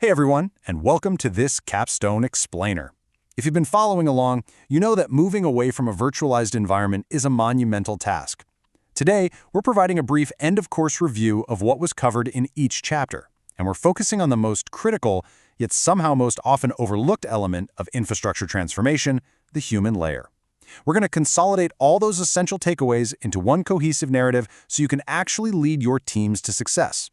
Hey everyone, and welcome to this Capstone Explainer. If you've been following along, you know that moving away from a virtualized environment is a monumental task. Today, we're providing a brief end-of-course review of what was covered in each chapter, and we're focusing on the most critical, yet somehow most often overlooked element of infrastructure transformation, the human layer. We're going to consolidate all those essential takeaways into one cohesive narrative so you can actually lead your teams to success.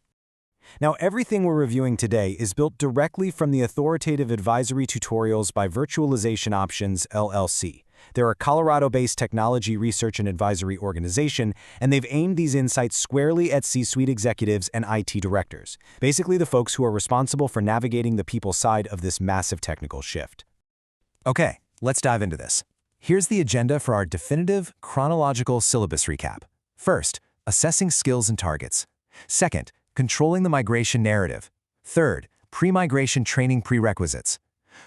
Now, everything we're reviewing today is built directly from the authoritative advisory tutorials by Virtualization Options LLC. They're a Colorado-based technology research and advisory organization, and they've aimed these insights squarely at C-suite executives and IT directors, basically the folks who are responsible for navigating the people side of this massive technical shift. Okay, let's dive into this. Here's the agenda for our definitive, chronological syllabus recap. First, assessing skills and targets. Second, controlling the migration narrative. Third, pre-migration training prerequisites.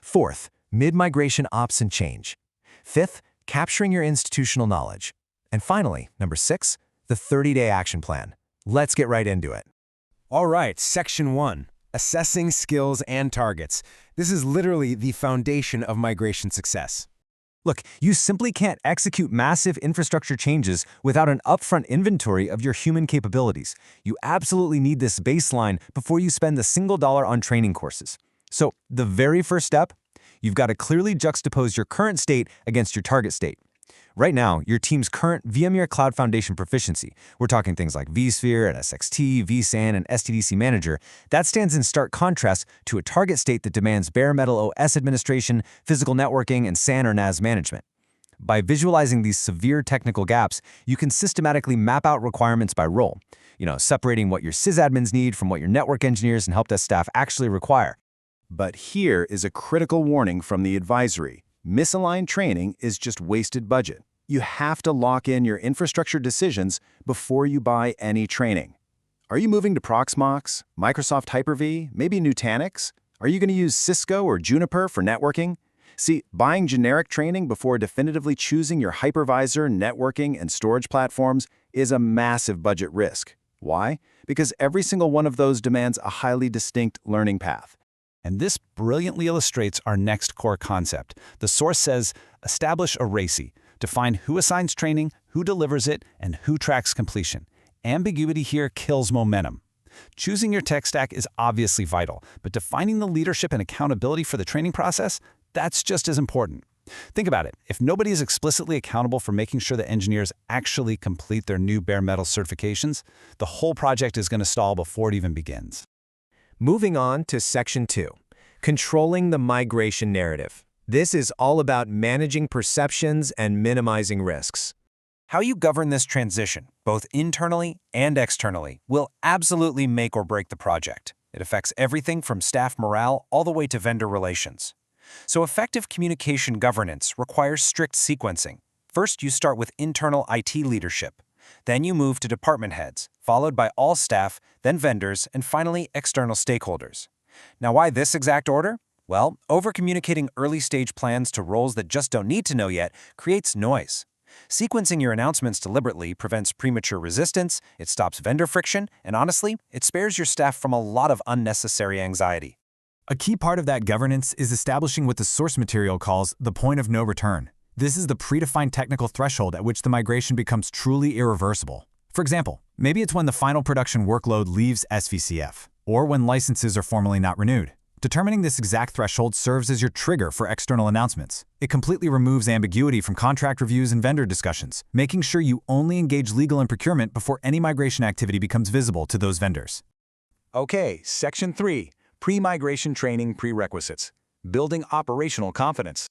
Fourth, mid-migration ops and change. Fifth, capturing your institutional knowledge. And finally, number 6, the 30-day action plan. Let's get right into it. All right, Section 1, assessing skills and targets. This is literally the foundation of migration success. Look, you simply can't execute massive infrastructure changes without an upfront inventory of your human capabilities. You absolutely need this baseline before you spend a single dollar on training courses. So, the very first step, you've got to clearly juxtapose your current state against your target state. Right now, your team's current VMware Cloud Foundation proficiency, we're talking things like vSphere and SXT, vSAN, and SDDC Manager, that stands in stark contrast to a target state that demands bare metal OS administration, physical networking, and SAN or NAS management. By visualizing these severe technical gaps, you can systematically map out requirements by role, separating what your sysadmins need from what your network engineers and help desk staff actually require. But here is a critical warning from the advisory. Misaligned training is just wasted budget. You have to lock in your infrastructure decisions before you buy any training. Are you moving to Proxmox, Microsoft Hyper-V, maybe Nutanix? Are you going to use Cisco or Juniper for networking? See, buying generic training before definitively choosing your hypervisor, networking, and storage platforms is a massive budget risk. Why? Because every single one of those demands a highly distinct learning path. And this brilliantly illustrates our next core concept. The source says, establish a RACI. Define who assigns training, who delivers it, and who tracks completion. Ambiguity here kills momentum. Choosing your tech stack is obviously vital, but defining the leadership and accountability for the training process, that's just as important. Think about it. If nobody is explicitly accountable for making sure that engineers actually complete their new bare metal certifications, the whole project is going to stall before it even begins. Moving on to Section 2, controlling the migration narrative. This is all about managing perceptions and minimizing risks. How you govern this transition, both internally and externally, will absolutely make or break the project. It affects everything from staff morale all the way to vendor relations. So effective communication governance requires strict sequencing. First, you start with internal IT leadership. Then you move to department heads, followed by all staff, then vendors, and finally external stakeholders. Now, why this exact order? Well, over-communicating early-stage plans to roles that just don't need to know yet creates noise. Sequencing your announcements deliberately prevents premature resistance, it stops vendor friction, and honestly, it spares your staff from a lot of unnecessary anxiety. A key part of that governance is establishing what the source material calls the point of no return. This is the predefined technical threshold at which the migration becomes truly irreversible. For example, maybe it's when the final production workload leaves SVCF, or when licenses are formally not renewed. Determining this exact threshold serves as your trigger for external announcements. It completely removes ambiguity from contract reviews and vendor discussions, making sure you only engage legal and procurement before any migration activity becomes visible to those vendors. Okay, Section 3, pre-migration training prerequisites. Building operational confidence.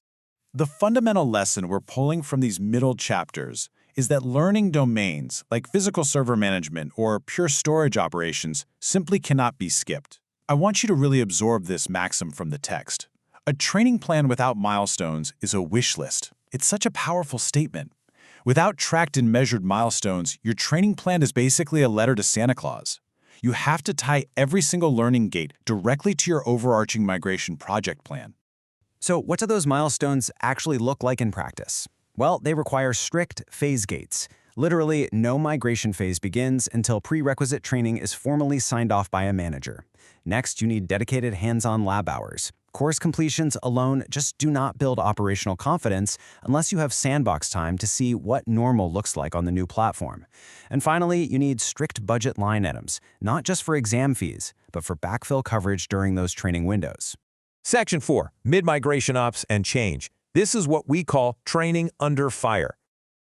The fundamental lesson we're pulling from these middle chapters is that learning domains like physical server management or pure storage operations simply cannot be skipped. I want you to really absorb this maxim from the text. A training plan without milestones is a wish list. It's such a powerful statement. Without tracked and measured milestones, your training plan is basically a letter to Santa Claus. You have to tie every single learning gate directly to your overarching migration project plan. So what do those milestones actually look like in practice? Well, they require strict phase gates. Literally, no migration phase begins until prerequisite training is formally signed off by a manager. Next, you need dedicated hands-on lab hours. Course completions alone just do not build operational confidence unless you have sandbox time to see what normal looks like on the new platform. And finally, you need strict budget line items, not just for exam fees, but for backfill coverage during those training windows. Section 4, Mid-Migration Ops and Change. This is what we call training under fire.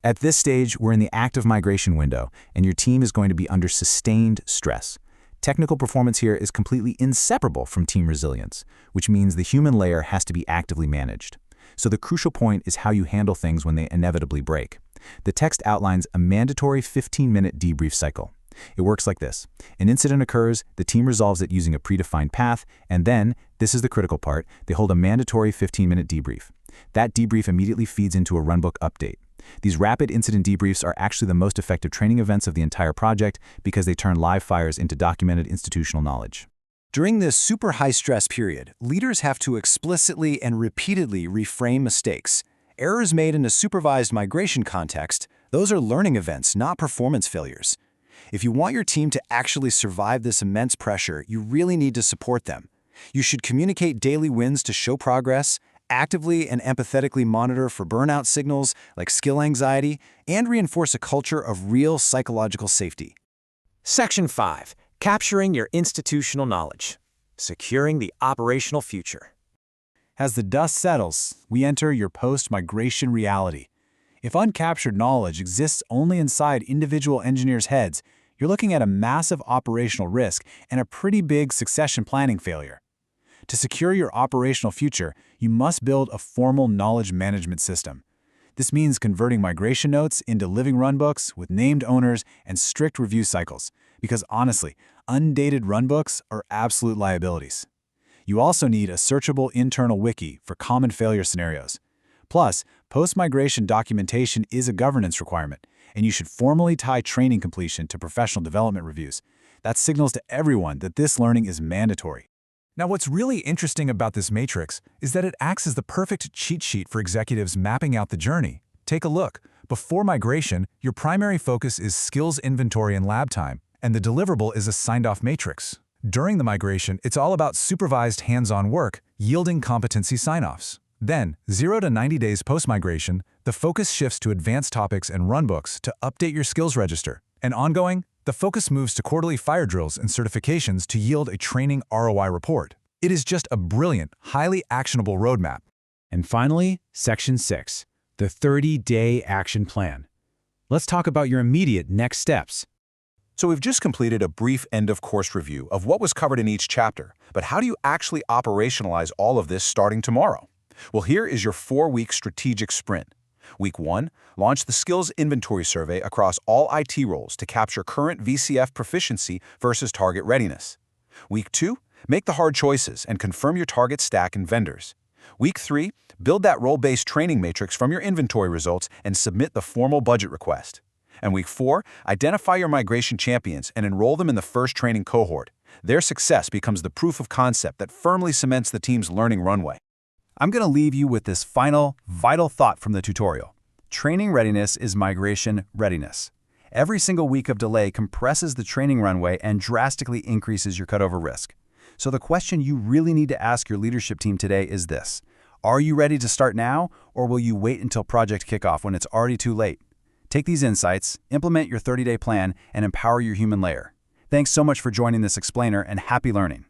At this stage, we're in the active migration window, and your team is going to be under sustained stress. Technical performance here is completely inseparable from team resilience, which means the human layer has to be actively managed. So the crucial point is how you handle things when they inevitably break. The text outlines a mandatory 15-minute debrief cycle. It works like this. An incident occurs, the team resolves it using a predefined path, and then, this is the critical part, they hold a mandatory 15-minute debrief. That debrief immediately feeds into a runbook update. These rapid incident debriefs are actually the most effective training events of the entire project because they turn live fires into documented institutional knowledge. During this super high-stress period, leaders have to explicitly and repeatedly reframe mistakes. Errors made in a supervised migration context, those are learning events, not performance failures. If you want your team to actually survive this immense pressure, you really need to support them. You should communicate daily wins to show progress, actively and empathetically monitor for burnout signals like skill anxiety, and reinforce a culture of real psychological safety. Section 5, Capturing Your Institutional Knowledge. Securing the Operational Future. As the dust settles, we enter your post-migration reality. If uncaptured knowledge exists only inside individual engineers' heads, you're looking at a massive operational risk and a pretty big succession planning failure. To secure your operational future, you must build a formal knowledge management system. This means converting migration notes into living runbooks with named owners and strict review cycles, because honestly, undated runbooks are absolute liabilities. You also need a searchable internal wiki for common failure scenarios. Plus, post-migration documentation is a governance requirement, and you should formally tie training completion to professional development reviews. That signals to everyone that this learning is mandatory. Now, what's really interesting about this matrix is that it acts as the perfect cheat sheet for executives mapping out the journey. Take a look. Before migration, your primary focus is skills inventory and lab time, and the deliverable is a signed-off matrix. During the migration, it's all about supervised hands-on work, yielding competency sign-offs. Then, 0 to 90 days post-migration, the focus shifts to advanced topics and runbooks to update your skills register. And ongoing, the focus moves to quarterly fire drills and certifications to yield a training ROI report. It is just a brilliant, highly actionable roadmap. And finally, Section 6, the 30-day action plan. Let's talk about your immediate next steps. So we've just completed a brief end-of-course review of what was covered in each chapter, but how do you actually operationalize all of this starting tomorrow? Well, here is your 4-week strategic sprint. Week 1, launch the Skills Inventory Survey across all IT roles to capture current VCF proficiency versus target readiness. Week 2, make the hard choices and confirm your target stack and vendors. Week 3, build that role-based training matrix from your inventory results and submit the formal budget request. And Week 4, identify your migration champions and enroll them in the first training cohort. Their success becomes the proof of concept that firmly cements the team's learning runway. I'm going to leave you with this final, vital thought from the tutorial. Training readiness is migration readiness. Every single week of delay compresses the training runway and drastically increases your cutover risk. So the question you really need to ask your leadership team today is this: are you ready to start now, or will you wait until project kickoff when it's already too late? Take these insights, implement your 30-day plan, and empower your human layer. Thanks so much for joining this explainer, and happy learning.